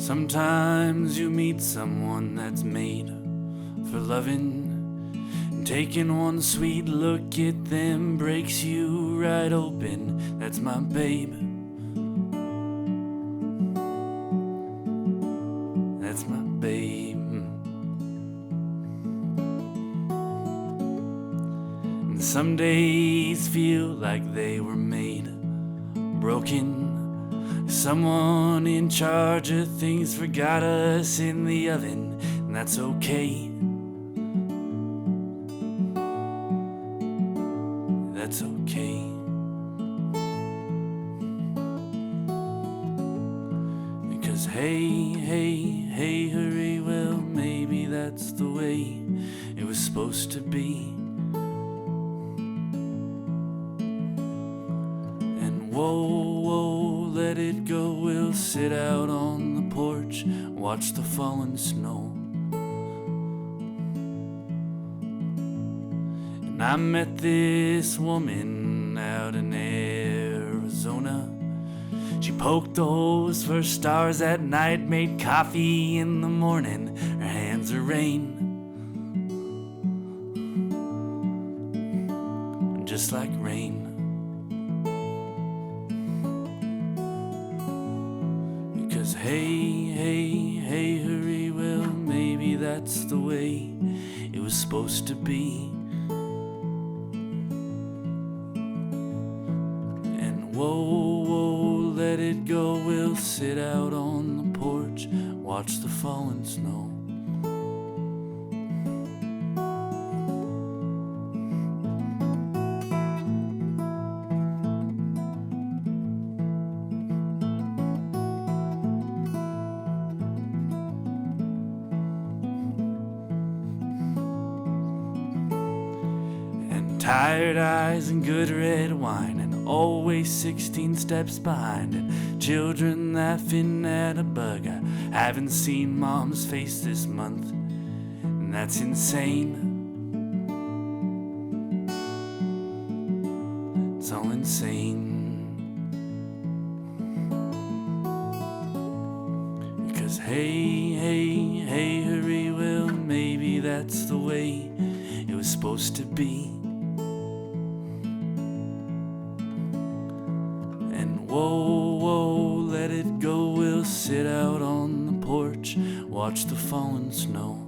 Sometimes you meet someone that's made for loving, and taking one sweet look at them breaks you right open. That's my babe. That's my babe. And some days feel like they were made broken. Someone in charge of things forgot us in the oven, and that's okay. That's okay. Because hey, hurry, well, maybe that's the way it was supposed to be. And whoa, let it go, we'll sit out on the porch, watch the falling snow. And I met this woman out in Arizona. She poked the holes for stars at night, made coffee in the morning, her hands are rain. Just like rain. Because hey, hurry, well, maybe that's the way it was supposed to be. And whoa, let it go, we'll sit out on the porch, watch the falling snow. Tired eyes and good red wine, and always 16 steps behind, and children laughing at a bug. I haven't seen mom's face this month, and that's insane. It's all insane. Because hey, hurry, well, maybe that's the way it was supposed to be. Whoa, let it go, we'll sit out on the porch, watch the falling snow.